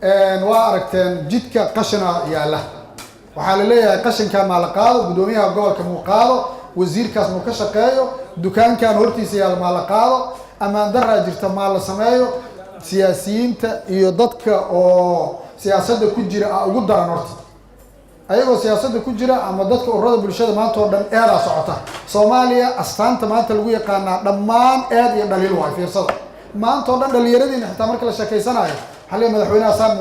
وأركتين جدك قشنا يا له وحال ليه قشن كان مال قاضي قدوميها قول كمقاضي وزير كاس مكشقايو دكان كان هورتي سيال مال قاضي أما درا جرت مال سمايو سياسيين iyo dadka oo siyaasadda ku jira ugu daran horta ayagoo siyaasadda ku jira ama dadka ururada bulshada maanta oo dhan eeda socota Soomaaliya astaanta maanta lagu yaqaan dhammaan eed iyo dhaliil waa fiirsada maanta oo dhan dhalinyaradiina xitaa marka la shaqeysanayo xalay madaxweynaha saan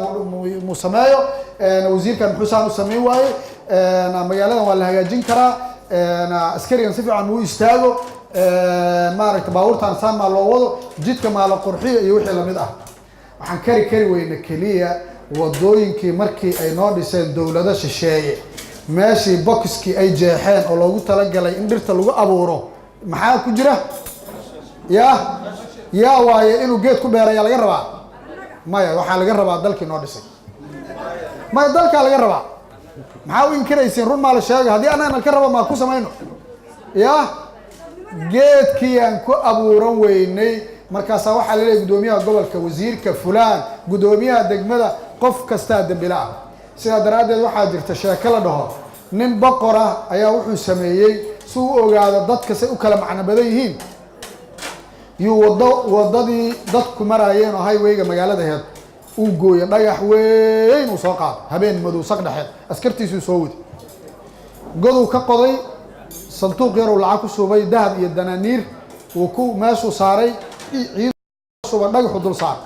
mu sameeyo wasiirkan xusaan u sameey waaye magaalada waa la hagaajin karaa askarigan si fiican uu istaago maaragta baabuurtan saan ma loo wado jidka ma la qurxiyo iyo wixii la mid ah waxaan kari weyna kaliya wadooyinkii markii ay noo dhiseen dawladda shisheeye meeshii boxkii ay jeexeen oo loogu talagalay in dhirta lagu abuuro maxaa ku jira yaa waaye inuu geed ku beeraya laga rabaa maya waxaa laga rabaa dalkii noo dhisay maya dalka laga rabaa maxaa u inkiraysiin run maa la sheegay haddii anaan ka rabo maa ku samayno geedkii aan ku abuuran weynay markaas waxaa la leeyahay gudoomiyaha gobolka wasiirka fulaan gudoomiyaha degmada qof kasta dambiila ah sida daraadeed waxaa jirta sheeko la dhaho nin boqor ah ayaa wuxuu sameeyay si uu ogaado dadka say u kala macno badan yihiin wadadii dadku maraayeen oo highwayga magaalada heed uu gooyo dhagax weyn uu soo qaado habeen madow saq dhaxeed askartiisu soo wadi goduu ka qoday sanduuq yar oo lacag ku subay dahab iyo dananiir uu ku meeshu saaray ciid suba dhagax dul saar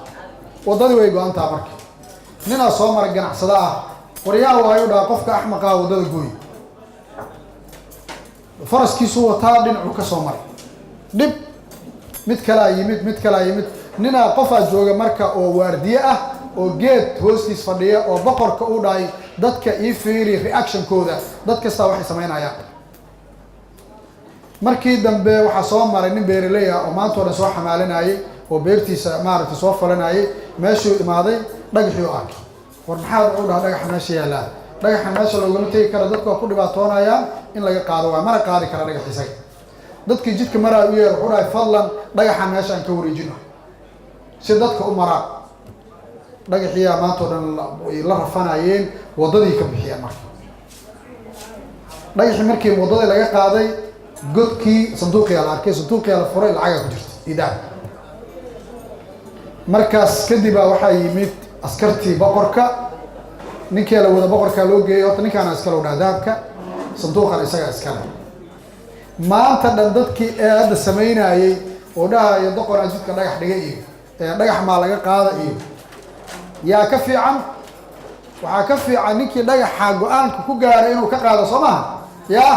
wadadii way go'antaa markii nina soo maray ganacsada ah wariyaa waayo dhaa qofka axmaqa wadada gooy faraskiisu wataa dhinacu ka soo maray dib mid kala yimid nina qofa jooga marka oo waardiye ah oo geed hoostiis fadhiya oo boqorka u dhaay dadka ii fiiri reaction kooda dad kasta waxay sameynayaan markii dambe waxa soo maray nin beeraley ah oo maanta hore soo xamaalinayay oo beertiisa maaragtay soo falanayay meeshuu imaaday dhagaxii oo arkay war maxaa u dhahay dhagaxa meesha yaala dhagaxa meesha looga tagi karo dadku ku dhibaatoonayaan in laga qaado waa mana qaadi kara dhagaxiisa dadkii jidka maraa u yeer wuxuu dhahay fadlan dhagaxa meesha aan ka wareejino si dadka u maraa dhagaxiya maanta oo dhan la rafanayeen wadadii ka bixiyeen marka dhagaxii markii wadadii laga qaaday godkii sanduuqii la arkay sanduuqii la furay lacag ku jirta idaab markaas kadib waxaa yimid askartii boqorka ninkii la wada boqorka loo geeyay horta ninkaan askar u dhaadaabka sanduuqan isaga askar maanta dhan dadkii aad sameynayay oo dhahayo boqor ajidka dhagax dhigay iyo dhagax ma laga qaada iyo yaa ka fiican waxa ka fiican ninkii dhagaxa go'aanka ku gaaray inuu ka qaado Soomaaliya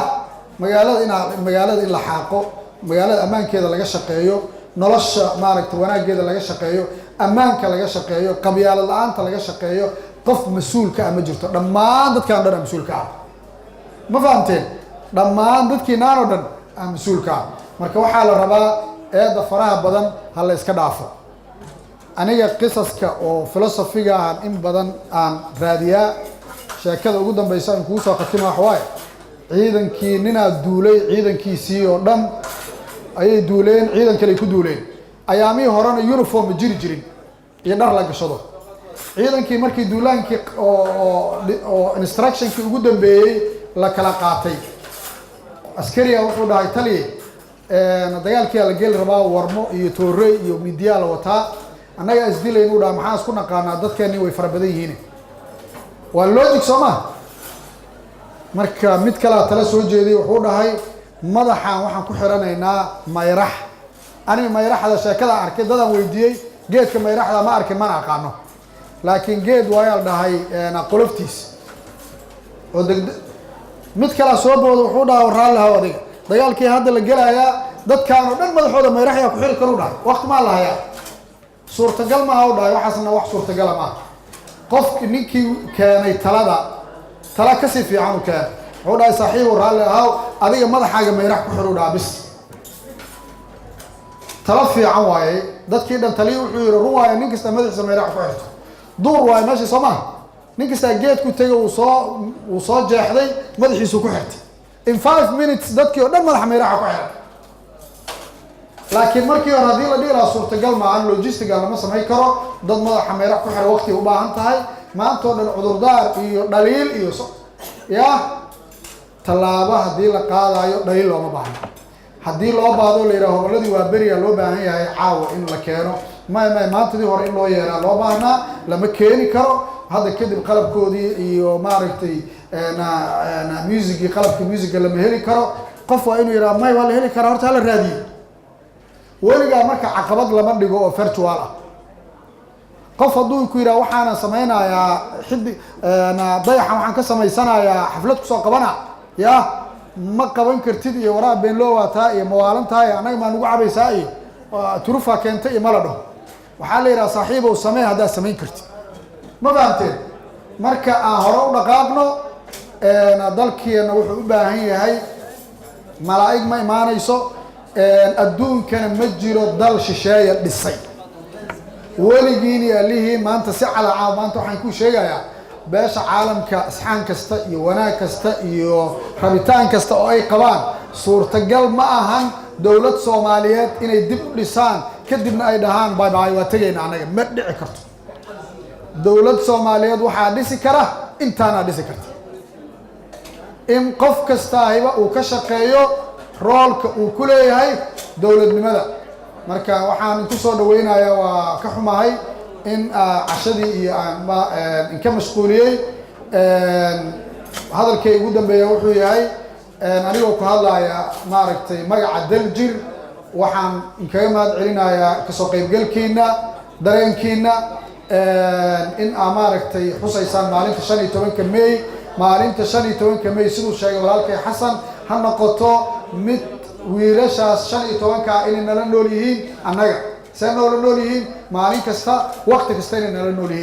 magaalada in la xaaqo magaalada ammaankeeda laga shaqeeyo nolosha maaragtay wanaageeda laga shaqeeyo ammaanka laga shaqeeyo qabyaalad la'aanta laga shaqeeyo qof mas'uulka ah ma jirto dhammaan dadkaan dhan mas'uulka ah ma fahamteen dhammaan dadkii naano dhan mas'uulka ah marka waxaa la rabaa eeda faraha badan hal la iska dhaafo aniga qisaska oo filosofiga ah in badan aan raadiyaa sheekada ugu dambaysa in ku soo qatimo waxwaaye ciidankii nina duulay ciidankiisii oo dhan ayay duuleen ciidan kale ku duuleen ayaamii horena uniform jiri jirin iyo dhar la gashado ciidankii markii duulaankii oo instructionkii ugu dambeeyay la kala qaatay askariga wuxuu dhahay taliye dagaalkii la geli rabaa warmo iyo toore iyo midiya la wataa annaga isdilay inuu dhahay maxaa isku naqaanaa dadkeeni way fara badan yihiin waa logic Soomaa marka mid kala tala soo jeeday wuxuu dhahay madaxan waxaan ku xiranaynaa mayrax ani mayraxda sheekada arkay dadaan weydiiyay geedka mayraxda ma arkin mana aqaano laakiin geed waayal dhahay qoloftiis oo mid kala soo boodo wuxuu dhahay raali lahaa adiga dagaalkii hadda la gelayaa dadkaan oo dhan madaxooda mayraxya ku xiri karo dhahay waqti ma lahayaa suurtagal ma aha u dhahay waxaasna wax suurtagal ma qofkii ninkii keenay tala ka si fiican u keen wuxuu dhahay saaxiibo raali ahaw adiga madaxaaga mayrax ku xiru dhahay bis tala fiican waaye dadkii dhan taliye wuxuu yiri run waaye nin kasta madaxiisa mayrax ku xirto duur waaye meesha Soomaaliya nin kasta geed ku tagay uu soo jeexday madaxiisa ku xirtay in 5 minutes dadkii oo dhan madax mayrax ku xirtay laakiin markii hore haddii la dhihi lahaa suurtagal maahan logistiga lama samayn karo dad madaxa meerax ku xira waqti u baahan tahay maanta oo dhan cudurdaar iyo dhaliil iyo ya tallaabo haddii la qaadayo dhaliil looma baahno haddii loo baahdo la yidhaha hobolladii waa beriya loo baahan yahay caawa in la keeno maantadii hore in loo yeeraa loo baahnaa lama keeni karo hadda kadib qalabkoodii iyo maaragtay musicii qalabkii musica lama heli karo qof waa inuu yidhaha may waa la heli karaa horta hala raadiyo weligaa marka caqabad lama dhigo oo virtual ah qof hadduu ku yidhaha waxaana samaynayaa dayaxan waxaan ka samaysanayaa xaflad kusoo qabana ya ma qaban kartid iyo waraa beenloowa taa iyo mawaalan taa iyo annaga maa nagu cabaysaa iyo turufa keentay iyo mala dhaho waxaa la yidhaha saaxiibow samee haddaad samayn kartid ma fahamteen marka aan hore u dhaqaaqno dalkiina wuxuu u baahan yahay malaa'ig ma imaanayso adduunkana ma jiro dal shisheeya dhisay weligiin iyo alihiin maanta si calacaa maanta waxaan ku sheegayaa beesha caalamka isxaan kasta iyo wanaag kasta iyo rabitaan kasta oo ay qabaan suurtagal ma ahan dowlad soomaaliyeed inay dib u dhisaan kadibna ay dhahaan bay bay waa tegayna anaga ma dhici karto dowlad soomaaliyeed waxaa dhisi kara intaana dhisi karta in qof kastaahiba uu ka shaqeeyo roolka uu ku leeyahay dowladnimada marka waxaan ku soo dhaweynayaa waa ka xumahay in cashadii iyo aan ka mashquuliyey hadalkay ugu dambeeya wuxuu yahay anigoo ku hadlaya maaragtay magaca daljir waxaan kaga mahad celinayaa kasoo qaybgalkiina dareenkiina in aa maaragtay xusaysaan maalinta 15 May maalinta 15 May siduu sheegay walaalkay xasan ha noqoto mid wiilashaas 15 inay nala nool yihiin annaga see noola nool yihiin maalin kasta waqti kasta inay nala nool yihiin